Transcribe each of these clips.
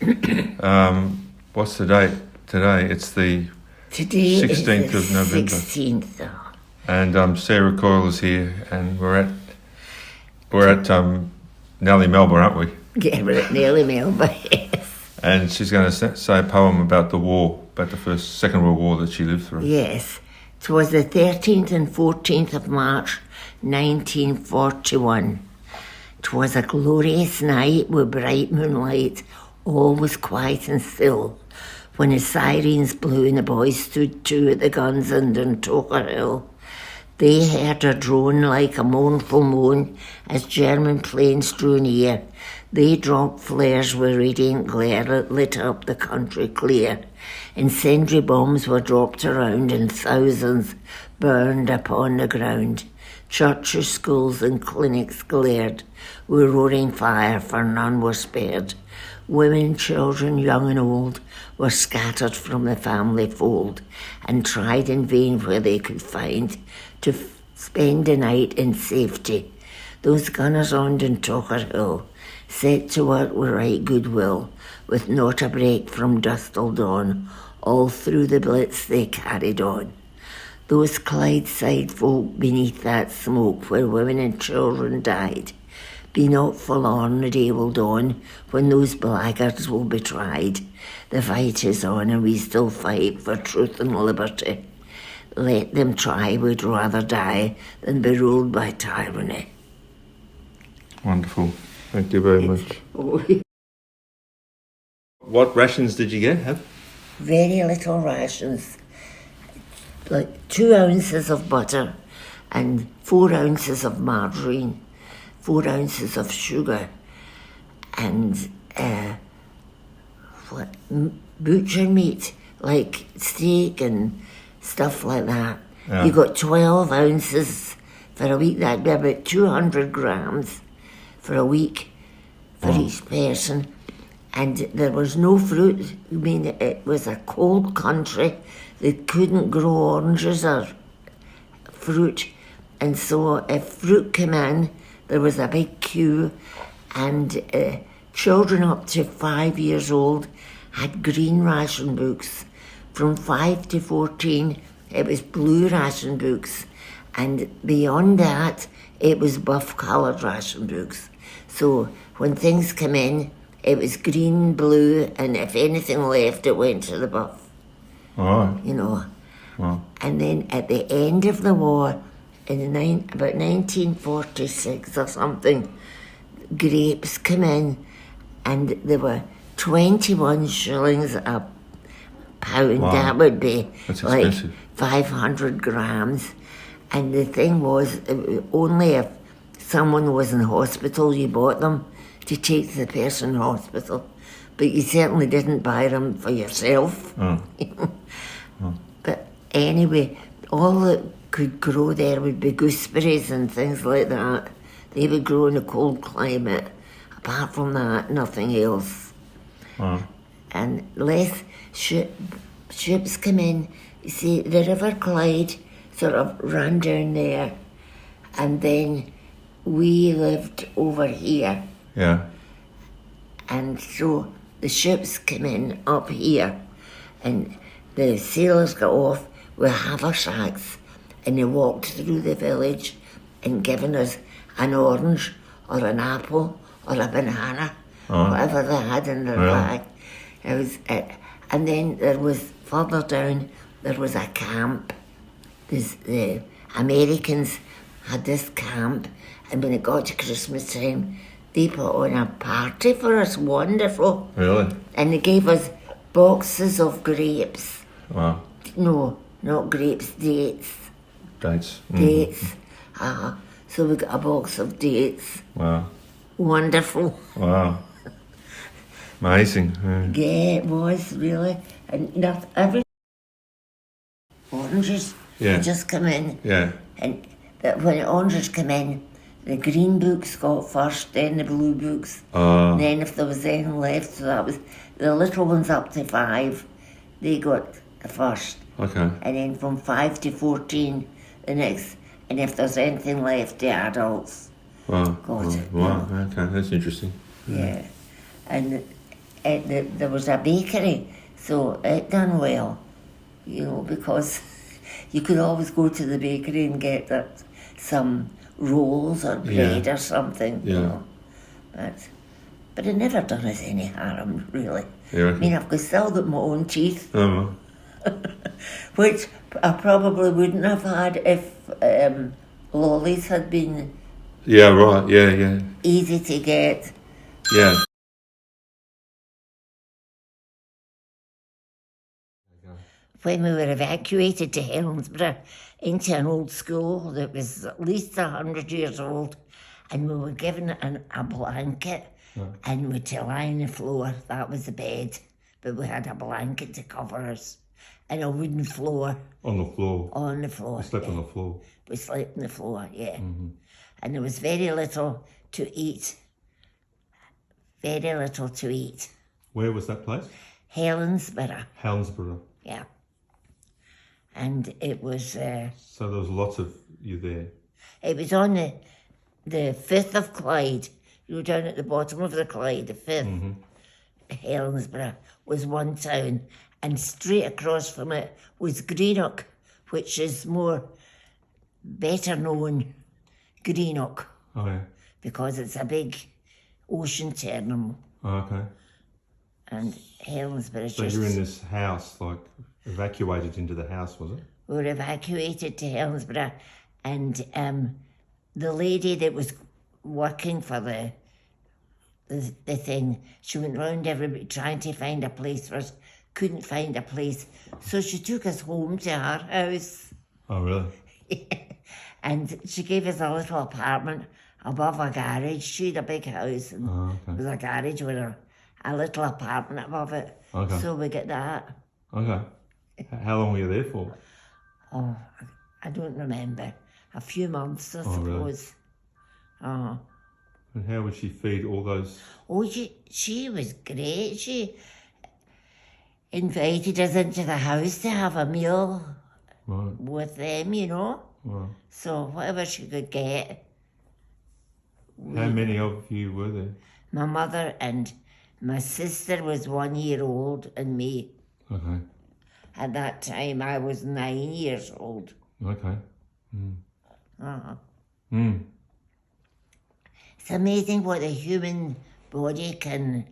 What's the date today? It's the Today 16th is the of November. 16th. And Sarah Coyle is here, and we're at Nellie Melba, aren't we? Yeah, we're at Nellie Melba, yes. And she's going to say a poem about the war, about the Second World War that she lived through. Yes. It was the 13th and 14th of March, 1941. It was a glorious night with bright moonlight. All was quiet and still. When the sirens blew and the boys stood to at the guns in Duntocher Hill, they heard a drone like a mournful moan as German planes drew near. They dropped flares with radiant glare that lit up the country clear. Incendiary bombs were dropped around and thousands burned upon the ground. Churches, schools and clinics glared with roaring fire, for none were spared. Women, children, young and old, were scattered from the family fold and tried in vain where they could find to spend the night in safety. Those gunners on Duntocher Hill set to work with right goodwill, with not a break from dusk till dawn. All through the blitz they carried on. Those Clydeside folk beneath that smoke where women and children died, be not forlorn, the day will dawn when those blackguards will be tried. The fight is on and we still fight for truth and liberty. Let them try, we'd rather die than be ruled by tyranny. Wonderful. Thank you very much. What rations did you get? Very little rations. Like 2 ounces of butter and 4 ounces of margarine, 4 ounces of sugar, and butcher meat, like steak and stuff like that. Yeah. You got 12 ounces for a week. That'd be about 200 grams for a week for each person. And there was no fruit. I mean, it was a cold country. They couldn't grow oranges or fruit. And so if fruit came in, there was a big queue, and children up to 5 years old had green ration books. From 5 to 14, it was blue ration books. And beyond that, it was buff-coloured ration books. So when things came in, it was green, blue, and if anything left, it went to the buff. All right. You know. Wow. And then at the end of the war, in about 1946 or something, grapes came in, and there were 21 shillings a pound. Wow. That would be That's like expensive. 500 grams. And the thing was, only if someone was in hospital, you bought them to take the person in hospital. But you certainly didn't buy them for yourself. Oh. But anyway, all that could grow there would be gooseberries and things like that. They would grow in a cold climate. Apart from that, nothing else. Wow. And less ships come in. You see, the River Clyde sort of ran down there, and then we lived over here. Yeah. And so the ships came in up here, and the sailors got off with haversacks, and they walked through the village and given us an orange or an apple or a banana, whatever they had in their bag. It was it. And then there was, further down, there was a camp. The Americans had this camp, and when it got to Christmas time, they put on a party for us, wonderful. Really? And they gave us boxes of grapes. Wow. No, not grapes, dates. Dates. Dates. So we got a box of dates. Wow. Wonderful. Wow. Amazing. Yeah, it was, really. And every oranges just come in. Yeah. And when the oranges come in, the green books got first, then the blue books. Then if there was anything left, so that was the little ones up to 5, they got the first. Okay. And then from 5 to 14, the next. And if there's anything left, the adults Wow. got it. Wow. Okay, that's interesting. Yeah. And there was a bakery, so it done well, because you could always go to the bakery and get some rolls or bread or something, But it never done us any harm, really. I mean, I've still got my own teeth, which I probably wouldn't have had if lollies had been easy to get. Yeah. When we were evacuated to Helensburgh into an old school that was at least 100 years old, and we were given a blanket and we to lie on the floor. That was the bed, but we had a blanket to cover us and a wooden floor. On the floor? On the floor. We slept on the floor? We slept on the floor, yeah. Mm-hmm. And there was very little to eat. Very little to eat. Where was that place? Helensburgh. Helensburgh. Yeah. And it was... so there was lots of you there? It was on the 5th of Clyde. You were down at the bottom of the Clyde, the 5th. Mm-hmm. Helensburgh was one town. And straight across from it was Greenock, which is better known Greenock. Oh, yeah. Because it's a big ocean terminal. Oh, okay. And Helensburgh is so you're in this house, like evacuated into the house, was it? We were evacuated to Helensburgh, and the lady that was working for the thing, she went round everybody trying to find a place for us, couldn't find a place, so she took us home to her house. Oh, really? And she gave us a little apartment above a garage. She had a big house, and there was a garage with a little apartment above it. Okay. So we got that. Okay. How long were you there for? Oh, I don't remember. A few months, I suppose. Really? And how would she feed all those? Oh, she was great. She invited us into the house to have a meal with them, Right. So whatever she could get. How many of you were there? My mother and my sister was 1 year old, and me. Okay. At that time, I was 9 years old. Okay. It's amazing what the human body can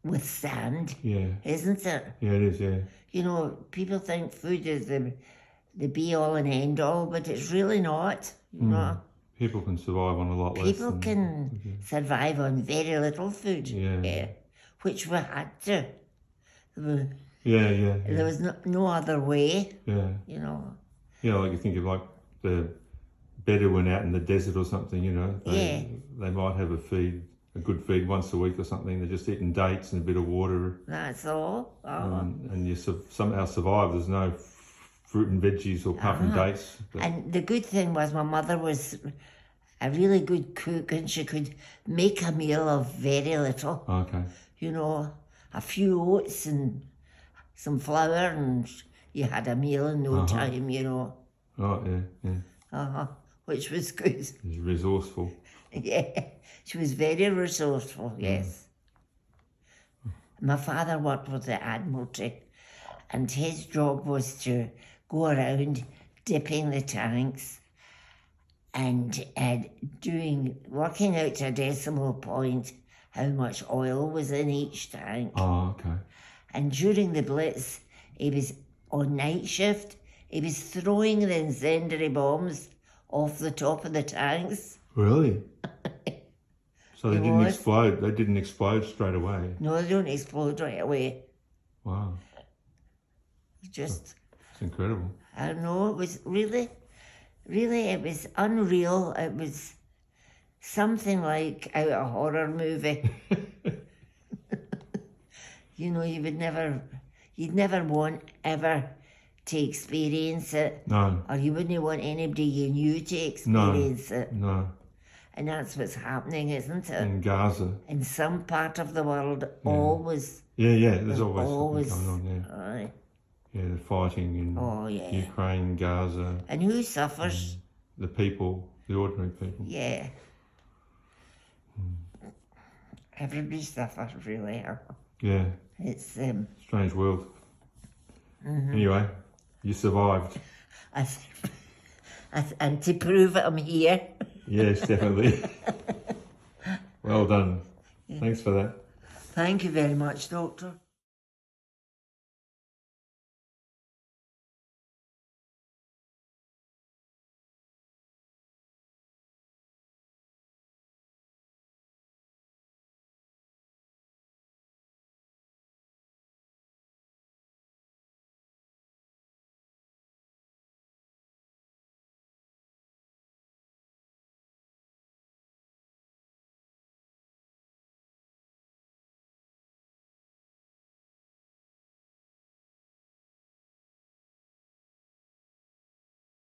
withstand. Yeah. Isn't it? Yeah, it is, yeah. People think food is the be-all and end-all, but it's really not, you know. People can survive on a lot less. People can survive on very little food. Yeah. Which we had to. Yeah. There was no other way. Yeah. Like you think of like the Bedouin out in the desert or something, They might have a good feed once a week or something. They're just eating dates and a bit of water. That's all. And you somehow survive. There's no fruit and veggies or apart from dates. And the good thing was my mother was a really good cook, and she could make a meal of very little. Okay. A few oats and some flour, and you had a meal in no time, Oh, yeah. Which was good. She's resourceful. Yeah, she was very resourceful, yes. My father worked with the Admiralty, and his job was to go around dipping the tanks and working out to a decimal point how much oil was in each tank. Oh, okay. And during the Blitz, he was on night shift. He was throwing the incendiary bombs off the top of the tanks. Really? So they didn't explode? They didn't explode straight away? No, they don't explode right away. Wow. Just... It's incredible. I know, it was really, it was unreal. It was something like out of a horror movie. You'd never want ever to experience it. No. Or you wouldn't want anybody you knew to experience it. No. And that's what's happening, isn't it? In Gaza. In some part of the world, always. Yeah, there's always something going on, Aye. Yeah, the fighting in Ukraine, Gaza. And who suffers? The people, the ordinary people. Yeah. Everybody suffers, really. Yeah. It's Strange world. Anyway, you survived. and to prove it, I'm here. Yes, definitely. Well done. Thanks for that. Thank you very much, Doctor.